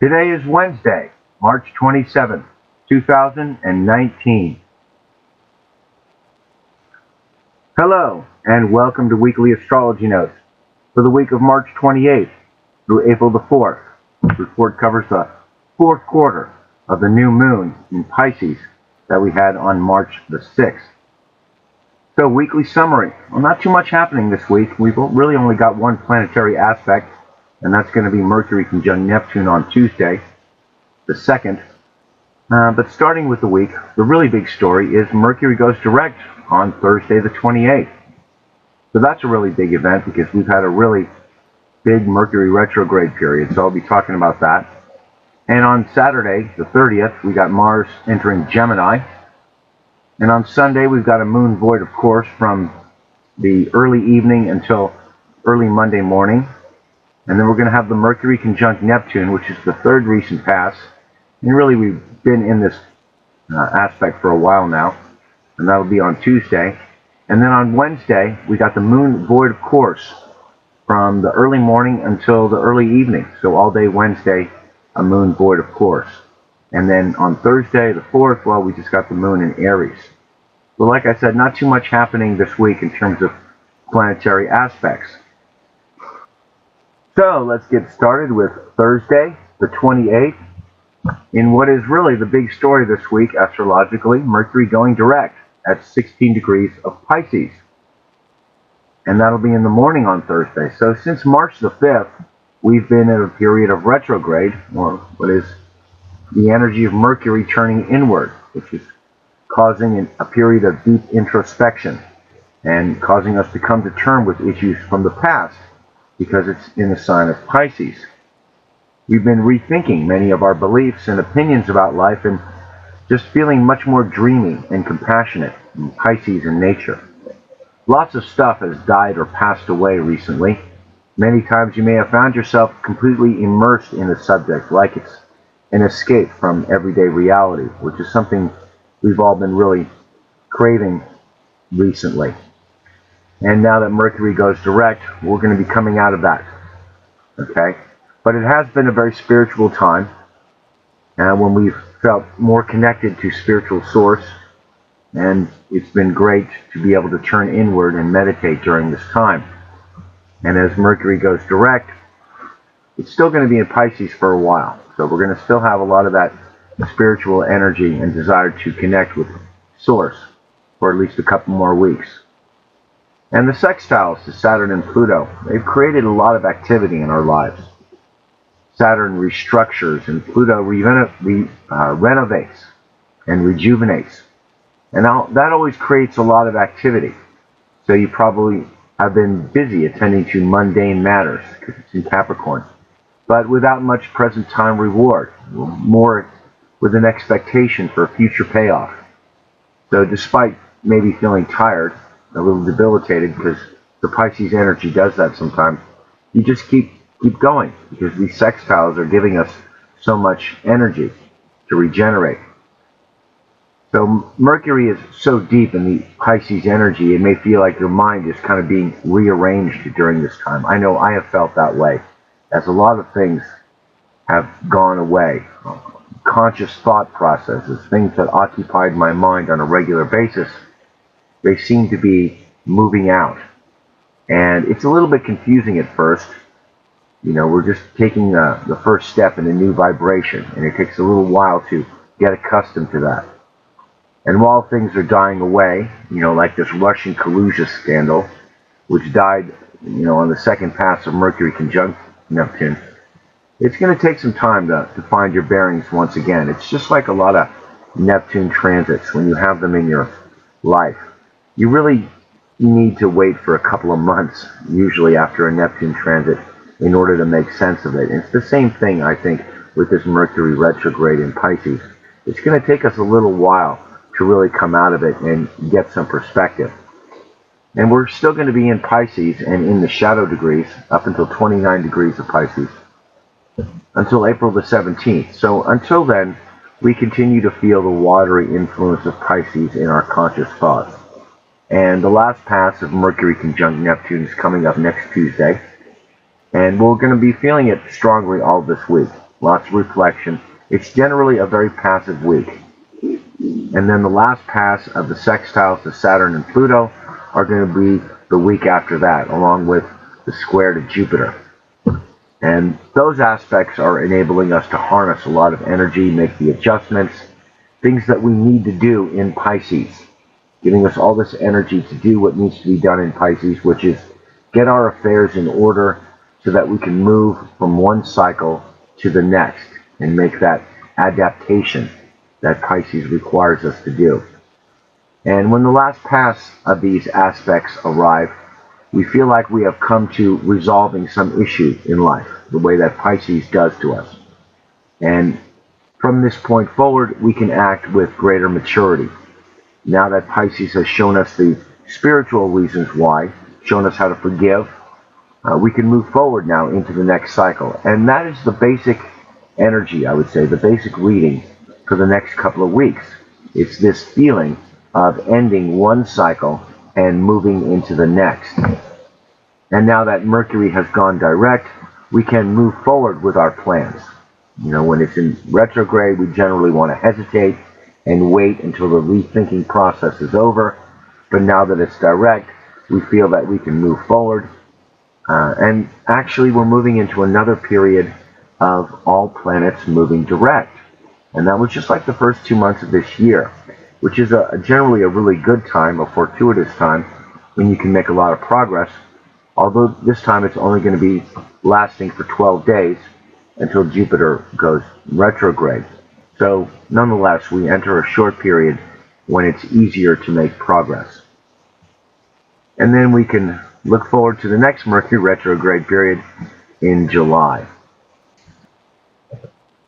Today is Wednesday, March 27th, 2019. Hello, and welcome to Weekly Astrology Notes for the week of March 28th through April the 4th. This report covers the fourth quarter of the new moon in Pisces that we had on March the 6th. So, weekly summary. Well, not too much happening this week. We've really only got one planetary aspect, and that's going to be Mercury conjunct Neptune on Tuesday, the 2nd. But starting with the week, the really big story is Mercury goes direct on Thursday the 28th. So that's a really big event because we've had a really big Mercury retrograde period, so I'll be talking about that. And on Saturday, the 30th, we got Mars entering Gemini. And on Sunday, we've got a moon void, of course, from the early evening until early Monday morning. And then we're going to have the Mercury conjunct Neptune, which is the third recent pass. And really, we've been in this aspect for a while now. And that'll be on Tuesday. And then on Wednesday, we got the moon void, of course, from the early morning until the early evening. So all day Wednesday, a moon void, of course. And then on Thursday, the 4th, well, we just got the moon in Aries. So like I said, not too much happening this week in terms of planetary aspects. So let's get started with Thursday, the 28th. In what is really the big story this week, astrologically, Mercury going direct at 16 degrees of Pisces. And that'll be in the morning on Thursday. So since March the 5th, we've been in a period of retrograde, or what is the energy of Mercury turning inward, which is causing a period of deep introspection and causing us to come to terms with issues from the past because it's in the sign of Pisces. We've been rethinking many of our beliefs and opinions about life and just feeling much more dreamy and compassionate in Pisces in nature. Lots of stuff has died or passed away recently. Many times you may have found yourself completely immersed in the subject, like it's an escape from everyday reality, which is something we've all been really craving recently. And now that Mercury goes direct, we're going to be coming out of that. Okay? But it has been a very spiritual time, when we've felt more connected to spiritual source, and it's been great to be able to turn inward and meditate during this time. And as Mercury goes direct, it's still going to be in Pisces for a while. So we're going to still have a lot of that spiritual energy and desire to connect with Source for at least a couple more weeks. And the sextiles to Saturn and Pluto, they've created a lot of activity in our lives. Saturn restructures and Pluto renovates and rejuvenates. And now that always creates a lot of activity. So you probably have been busy attending to mundane matters because it's in Capricorn, but without much present time reward, more with an expectation for a future payoff. So despite maybe feeling tired, a little debilitated, because the Pisces energy does that sometimes, you just keep going, because these sextiles are giving us so much energy to regenerate. So Mercury is so deep in the Pisces energy, it may feel like your mind is kind of being rearranged during this time. I know I have felt that way, as a lot of things have gone away. Conscious thought processes, things that occupied my mind on a regular basis, they seem to be moving out. And it's a little bit confusing at first. You know, we're just taking the first step in a new vibration, and it takes a little while to get accustomed to that. And while things are dying away, you know, like this Russian collusion scandal, which died, you know, on the second pass of Mercury conjunct Neptune, it's going to take some time to find your bearings once again. It's just like a lot of Neptune transits when you have them in your life. You really need to wait for a couple of months, usually after a Neptune transit, in order to make sense of it. And it's the same thing, I think, with this Mercury retrograde in Pisces. It's going to take us a little while to really come out of it and get some perspective. And we're still going to be in Pisces and in the shadow degrees up until 29 degrees of Pisces, until April the 17th. So until then, we continue to feel the watery influence of Pisces in our conscious thoughts. And the last pass of Mercury conjunct Neptune is coming up next Tuesday. And we're going to be feeling it strongly all this week. lots of reflection. It's generally a very passive week. And then the last pass of the sextiles to Saturn and Pluto are going to be the week after that, along with the square to Jupiter. And those aspects are enabling us to harness a lot of energy, make the adjustments, things that we need to do in Pisces, giving us all this energy to do what needs to be done in Pisces, which is get our affairs in order so that we can move from one cycle to the next and make that adaptation that Pisces requires us to do. And when the last pass of these aspects arrive, we feel like we have come to resolving some issues in life, the way that Pisces does to us. And from this point forward, we can act with greater maturity. Now that Pisces has shown us the spiritual reasons why, shown us how to forgive, we can move forward now into the next cycle. And that is the basic energy, I would say, the basic reading for the next couple of weeks. It's this feeling of ending one cycle and moving into the next. And now that Mercury has gone direct, we can move forward with our plans. You know, when it's in retrograde, we generally want to hesitate and wait until the rethinking process is over. But now that it's direct, we feel that we can move forward. And actually, we're moving into another period of all planets moving direct. And that was just like the first 2 months of this year, which is generally a really good time, a fortuitous time, when you can make a lot of progress. Although this time it's only going to be lasting for 12 days until Jupiter goes retrograde. So nonetheless, we enter a short period when it's easier to make progress. And then we can look forward to the next Mercury retrograde period in July.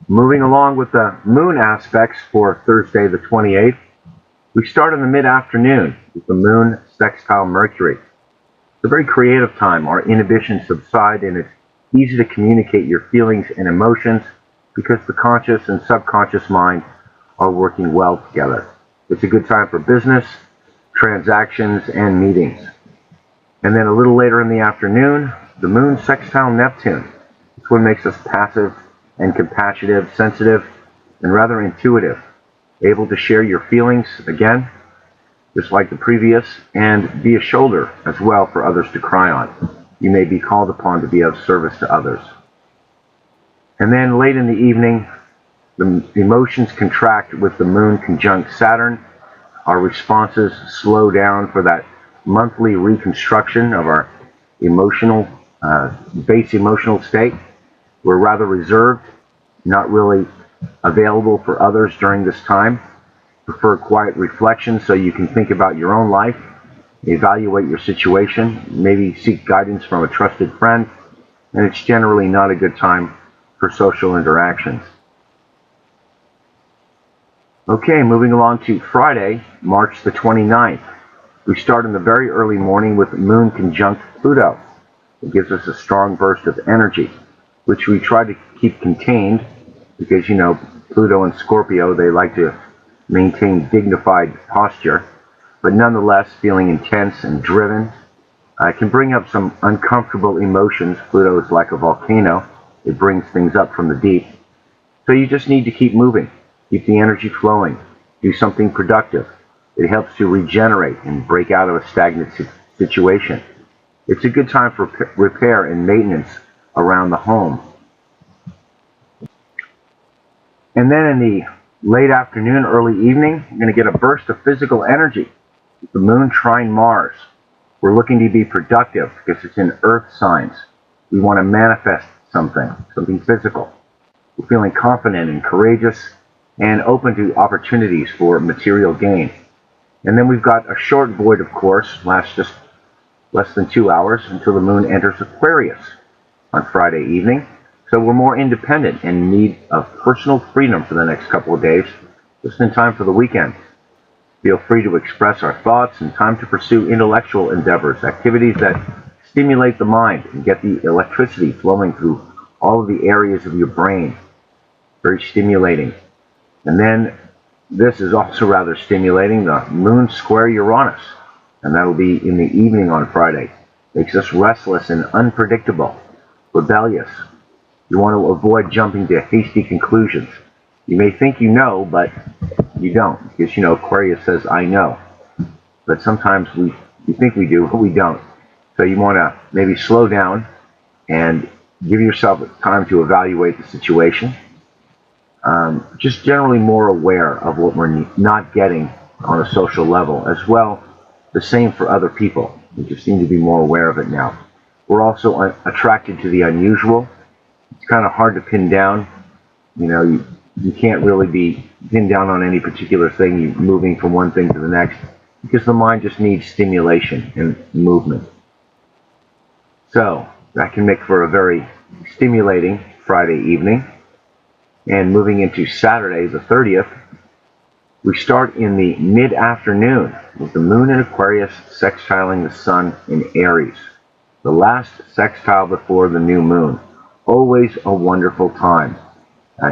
Moving along with the moon aspects for Thursday the 28th, we start in the mid-afternoon with the moon sextile Mercury. It's a very creative time. Our inhibitions subside and it's easy to communicate your feelings and emotions because the conscious and subconscious mind are working well together. It's a good time for business, transactions, and meetings. And then a little later in the afternoon, the moon sextile Neptune. This one makes us passive and compassionate, sensitive, and rather intuitive, able to share your feelings again, just like the previous, and be a shoulder as well for others to cry on. You may be called upon to be of service to others. And then late in the evening, the emotions contract with the moon conjunct Saturn. Our responses slow down for that monthly reconstruction of our emotional, base emotional state. We're rather reserved, not really available for others during this time. Prefer quiet reflection so you can think about your own life, evaluate your situation, maybe seek guidance from a trusted friend, and it's generally not a good time for social interactions. Okay, moving along to Friday, March the 29th. We start in the very early morning with moon conjunct Pluto. It gives us a strong burst of energy, which we try to keep contained because, you know, Pluto and Scorpio, they like to maintain dignified posture, but nonetheless feeling intense and driven. It can bring up some uncomfortable emotions. Pluto is like a volcano. It brings things up from the deep. So you just need to keep moving, keep the energy flowing, do something productive. It helps you regenerate and break out of a stagnant situation. It's a good time for repair and maintenance around the home. And then in the late afternoon, early evening, you're going to get a burst of physical energy. The moon trine Mars. We're looking to be productive because it's in earth signs. We want to manifest something physical. We're feeling confident and courageous and open to opportunities for material gain. And then we've got a short void, of course, lasts just less than 2 hours until the moon enters Aquarius on Friday evening. So we're more independent and in need of personal freedom for the next couple of days, just in time for the weekend. Feel free to express our thoughts and time to pursue intellectual endeavors, activities that stimulate the mind and get the electricity flowing through all of the areas of your brain. Very stimulating. And then this is also rather stimulating, the moon square Uranus, and that'll be in the evening on Friday. Makes us restless and unpredictable, rebellious. You want to avoid jumping to hasty conclusions. You may think you know, but you don't, because Aquarius says I know, but sometimes we think we do, but we don't. So you want to maybe slow down and give yourself time to evaluate the situation. Just generally more aware of what we're not getting on a social level, as well the same for other people. We just need to be more aware of it now. We're also attracted to the unusual. It's kind of hard to pin down. You can't really be pinned down on any particular thing. You're moving from one thing to the next because the mind just needs stimulation and movement. So that can make for a very stimulating Friday evening. And moving into Saturday, the 30th, we start in the mid-afternoon with the moon in Aquarius sextiling the sun in Aries. The last sextile before the new moon. Always a wonderful time.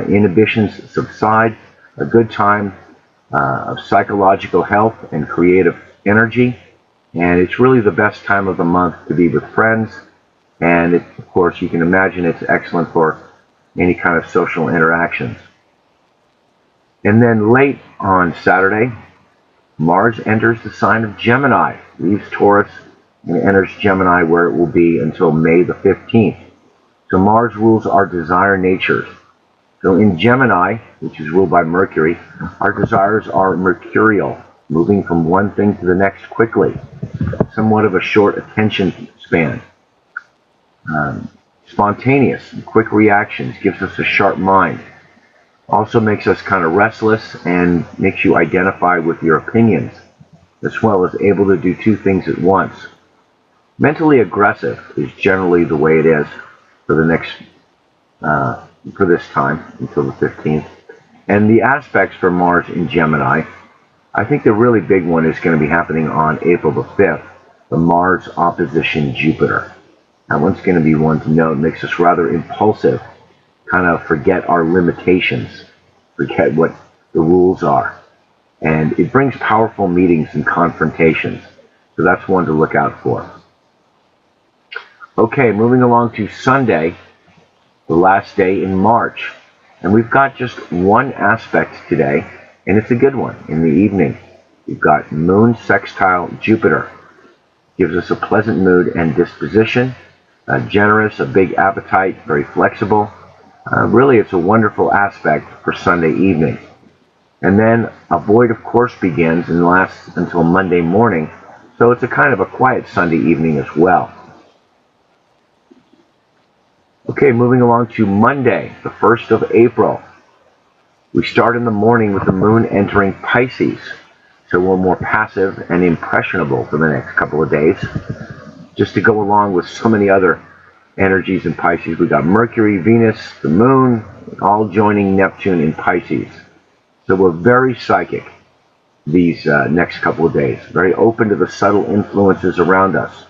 Inhibitions subside, a good time of psychological health and creative energy. And it's really the best time of the month to be with friends. And of course, you can imagine it's excellent for any kind of social interactions. And then late on Saturday, Mars enters the sign of Gemini, leaves Taurus and enters Gemini, where it will be until May the 15th. So Mars rules our desire natures. So in Gemini, which is ruled by Mercury, our desires are mercurial, moving from one thing to the next quickly, somewhat of a short attention span. Spontaneous and quick reactions, gives us a sharp mind. Also makes us kind of restless and makes you identify with your opinions, as well as able to do two things at once. Mentally aggressive is generally the way it is for the next, for this time until the 15th. And the aspects for Mars in Gemini, I think the really big one is going to be happening on April the 5th, the Mars opposition Jupiter. That one's going to be one to note. It makes us rather impulsive, kind of forget our limitations, forget what the rules are. And it brings powerful meetings and confrontations. So that's one to look out for. Okay, moving along to Sunday, the last day in March. And we've got just one aspect today, and it's a good one in the evening. We've got Moon sextile Jupiter. Gives us a pleasant mood and disposition. Generous, a big appetite, very flexible. Really, it's a wonderful aspect for Sunday evening. And then a void, of course, begins and lasts until Monday morning. So it's a kind of a quiet Sunday evening as well. Okay, moving along to Monday, the 1st of April. We start in the morning with the moon entering Pisces. So we're more passive and impressionable for the next couple of days. Just to go along with so many other energies in Pisces, we got Mercury, Venus, the moon, all joining Neptune in Pisces. So we're very psychic these next couple of days, very open to the subtle influences around us.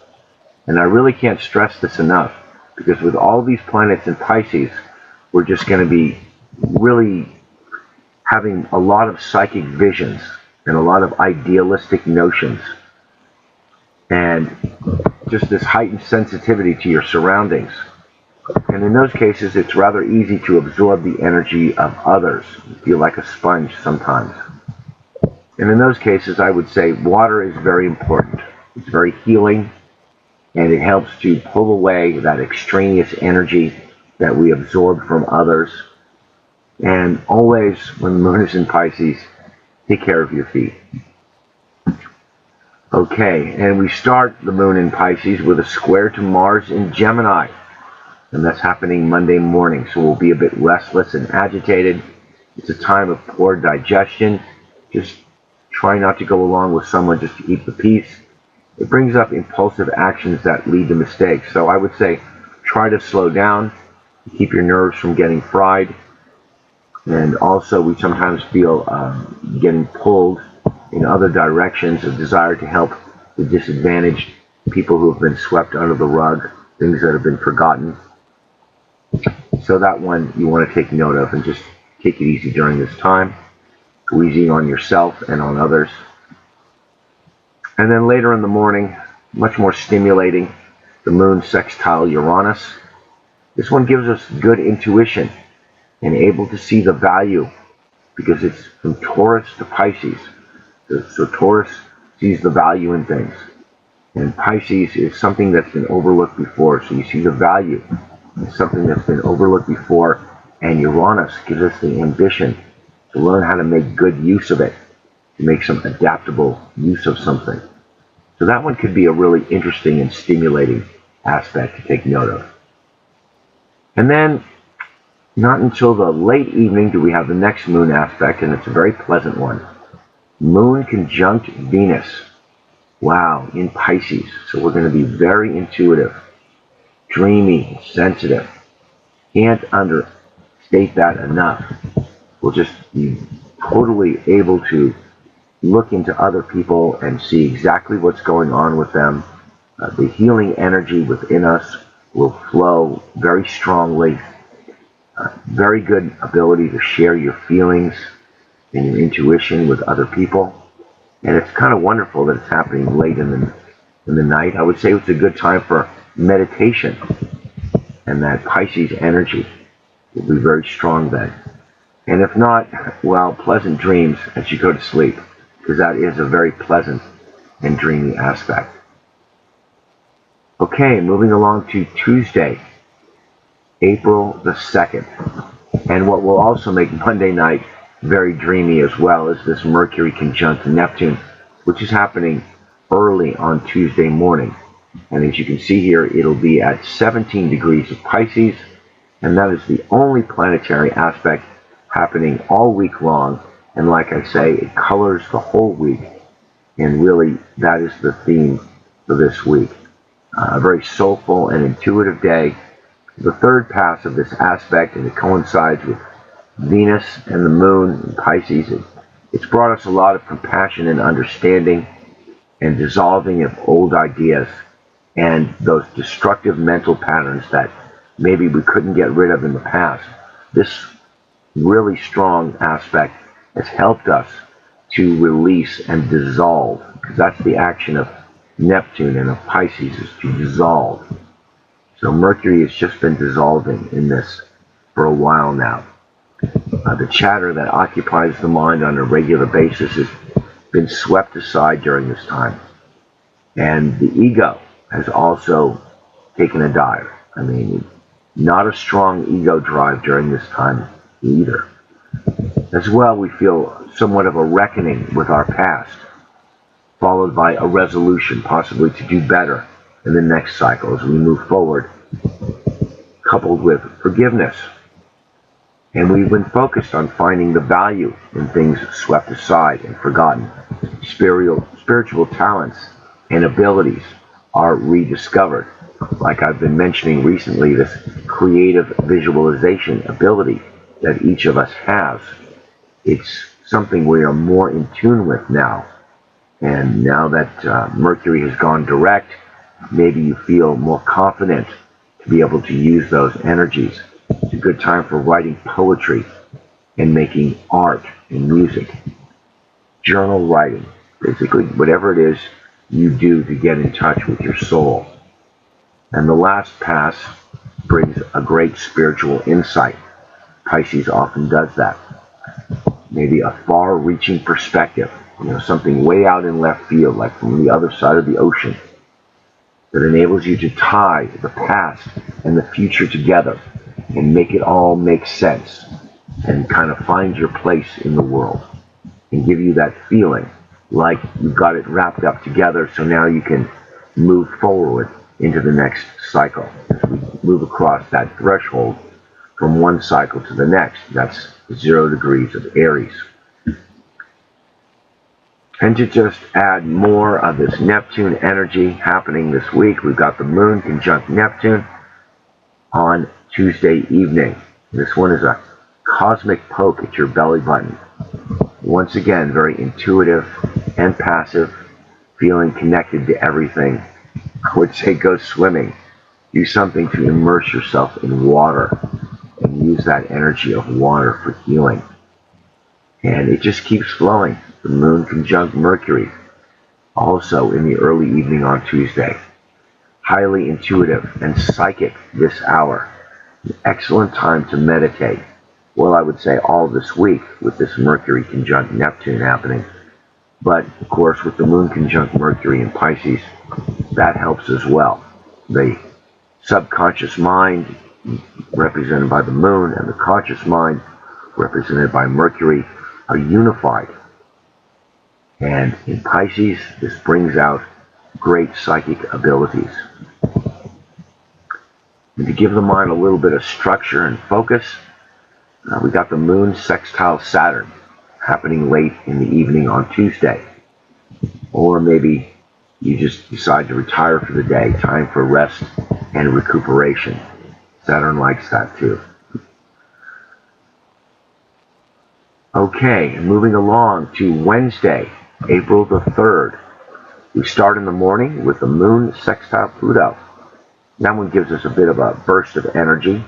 And I really can't stress this enough, because with all these planets in Pisces, we're just going to be really having a lot of psychic visions and a lot of idealistic notions. And just this heightened sensitivity to your surroundings. And in those cases, it's rather easy to absorb the energy of others. You feel like a sponge sometimes. And in those cases, I would say water is very important. It's very healing, and it helps to pull away that extraneous energy that we absorb from others. And always, when the moon is in Pisces, take care of your feet. Okay, and we start the moon in Pisces with a square to Mars in Gemini. And that's happening Monday morning, so we'll be a bit restless and agitated. It's a time of poor digestion. Just try not to go along with someone just to keep the peace. It brings up impulsive actions that lead to mistakes. So I would say try to slow down, keep your nerves from getting fried. And also we sometimes feel getting pulled in other directions, a desire to help the disadvantaged, people who have been swept under the rug, things that have been forgotten. So that one you want to take note of and just take it easy during this time. Go easy on yourself and on others. And then later in the morning, much more stimulating, the moon sextile Uranus. This one gives us good intuition and able to see the value because it's from Taurus to Pisces. So Taurus sees the value in things. And Pisces is something that's been overlooked before. So you see the value in something that's been overlooked before. And Uranus gives us the ambition to learn how to make good use of it, to make some adaptable use of something. So that one could be a really interesting and stimulating aspect to take note of. And then, not until the late evening do we have the next moon aspect, and it's a very pleasant one. Moon conjunct Venus. Wow, in Pisces. So we're going to be very intuitive, dreamy, sensitive. Can't understate that enough. We'll just be totally able to look into other people and see exactly what's going on with them. The healing energy within us will flow very strongly. Very good ability to share your feelings and your intuition with other people. And it's kind of wonderful that it's happening late in the night. I would say it's a good time for meditation. And that Pisces energy will be very strong then. And if not, well, pleasant dreams as you go to sleep, because that is a very pleasant and dreamy aspect. Okay, moving along to Tuesday, April the 2nd. And what will also make Monday night very dreamy as well is this Mercury conjunct Neptune, which is happening early on Tuesday morning. And as you can see here, it'll be at 17 degrees of Pisces, and that is the only planetary aspect happening all week long. And like I say, it colors the whole week, and really that is the theme for this week. A very soulful and intuitive day. The third pass of this aspect, and it coincides with Venus and the moon in Pisces. It's brought us a lot of compassion and understanding and dissolving of old ideas and those destructive mental patterns that maybe we couldn't get rid of in the past. This really strong aspect has helped us to release and dissolve, because that's the action of Neptune and of Pisces, is to dissolve. So Mercury has just been dissolving in this for a while now. The chatter that occupies the mind on a regular basis has been swept aside during this time. And the ego has also taken a dive. I mean, not a strong ego drive during this time either. As well, we feel somewhat of a reckoning with our past, followed by a resolution possibly to do better in the next cycle as we move forward, coupled with forgiveness. And we've been focused on finding the value in things swept aside and forgotten. Spiritual talents and abilities are rediscovered. Like I've been mentioning recently, this creative visualization ability that each of us has. It's something we are more in tune with now. And now that Mercury has gone direct, maybe you feel more confident to be able to use those energies. It's a good time for writing poetry and making art and music. Journal writing, basically whatever it is you do to get in touch with your soul. And the last pass brings a great spiritual insight. Pisces often does that. Maybe a far-reaching perspective, something way out in left field, like from the other side of the ocean, that enables you to tie the past and the future together and make it all make sense and kind of find your place in the world and give you that feeling like you've got it wrapped up together, so now you can move forward into the next cycle. As we move across that threshold from one cycle to the next, that's 0 degrees of Aries. And to just add more of this Neptune energy happening this week, we've got the moon conjunct Neptune on Tuesday evening. This one is a cosmic poke at your belly button. Once again, very intuitive and passive, feeling connected to everything. I would say go swimming. Do something to immerse yourself in water and use that energy of water for healing. And it just keeps flowing. The moon conjunct Mercury, also in the early evening on Tuesday. Highly intuitive and psychic this hour. Excellent time to meditate. Well, I would say all this week with this Mercury conjunct Neptune happening. But, of course, with the moon conjunct Mercury in Pisces, that helps as well. The subconscious mind, represented by the moon, and the conscious mind, represented by Mercury, are unified. And in Pisces, this brings out great psychic abilities. And to give the mind a little bit of structure and focus, we got the moon sextile Saturn happening late in the evening on Tuesday. Or maybe you just decide to retire for the day, time for rest and recuperation. Saturn likes that too. Okay, moving along to Wednesday, April the 3rd. We start in the morning with the moon sextile Pluto. That one gives us a bit of a burst of energy.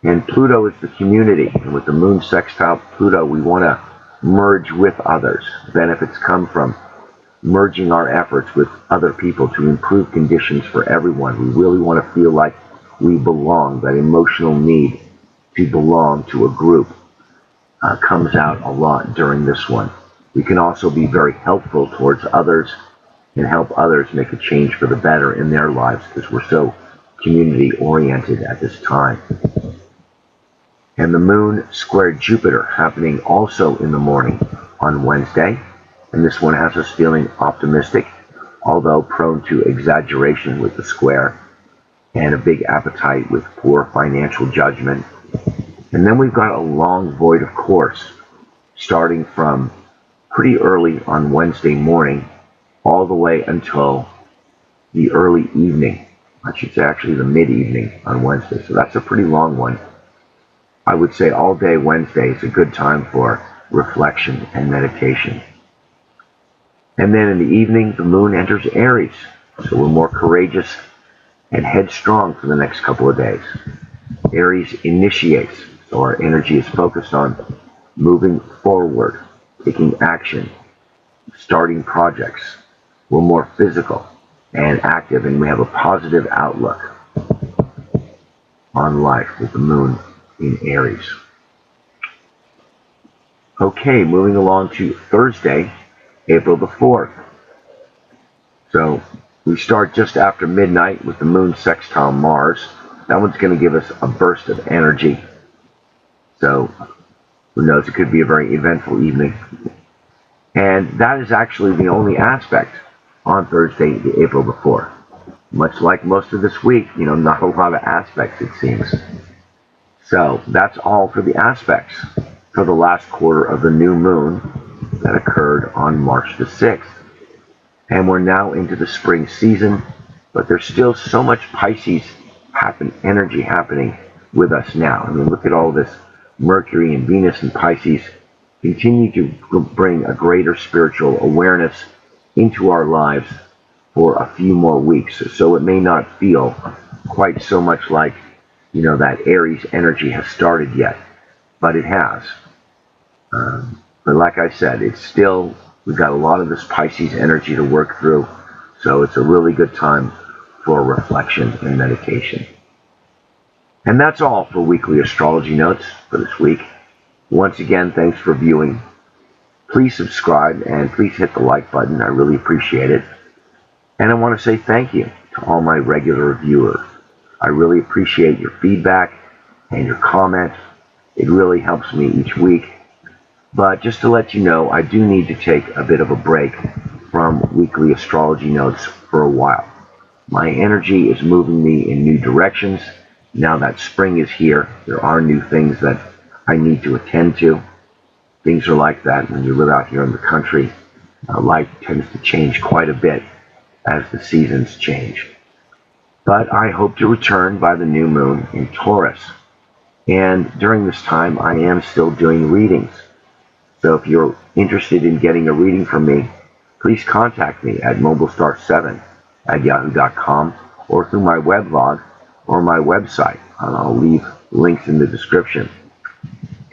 And Pluto is the community. And with the moon sextile Pluto, we want to merge with others. Benefits come from merging our efforts with other people to improve conditions for everyone. We really want to feel like we belong. That emotional need to belong to a group comes out a lot during this one. We can also be very helpful towards others and help others make a change for the better in their lives because we're so community oriented at this time. And the moon squared Jupiter happening also in the morning on Wednesday. And this one has us feeling optimistic, although prone to exaggeration with the square and a big appetite with poor financial judgment. And then we've got a long void of course, starting from pretty early on Wednesday morning all the way until the early evening. I should say actually the mid-evening on Wednesday. So that's a pretty long one. I would say all day Wednesday is a good time for reflection and meditation. And then in the evening, the moon enters Aries. So we're more courageous and headstrong for the next couple of days. Aries initiates, so our energy is focused on moving forward, taking action, starting projects. We're more physical and active, and we have a positive outlook on life with the moon in Aries. Okay, moving along to Thursday, April the 4th. So we start just after midnight with the moon sextile Mars. That one's going to give us a burst of energy. So who knows, it could be a very eventful evening. And that is actually the only aspect on Thursday, April the 4th. Much like most of this week, not a lot of aspects it seems. So that's all for the aspects for the last quarter of the new moon that occurred on March the 6th. And we're now into the spring season, but there's still so much Pisces energy happening with us now. I mean, look at all this Mercury and Venus and Pisces continue to bring a greater spiritual awareness into our lives for a few more weeks. So it may not feel quite so much like, that Aries energy has started yet, but it has. But like I said, we've got a lot of this Pisces energy to work through, so it's a really good time for reflection and meditation. And that's all for weekly astrology notes for this week. Once again, thanks for viewing. Please subscribe and please hit the like button. I really appreciate it. And I want to say thank you to all my regular viewers. I really appreciate your feedback and your comments. It really helps me each week. But just to let you know, I do need to take a bit of a break from weekly astrology notes for a while. My energy is moving me in new directions. Now that spring is here, there are new things that I need to attend to. Things are like that when you live out here in the country. Life tends to change quite a bit as the seasons change. But I hope to return by the new moon in Taurus. And during this time, I am still doing readings. So if you're interested in getting a reading from me, please contact me at mobilestar7@yahoo.com or through my weblog or my website. I'll leave links in the description.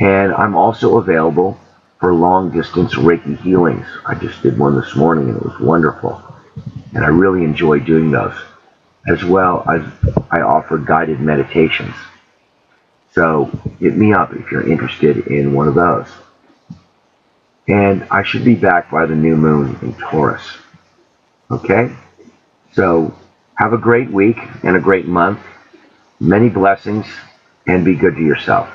And I'm also available for long-distance Reiki healings. I just did one this morning and it was wonderful. And I really enjoy doing those. As well as I offer guided meditations. So hit me up if you're interested in one of those. And I should be back by the new moon in Taurus. Okay? So have a great week and a great month. Many blessings, and be good to yourself.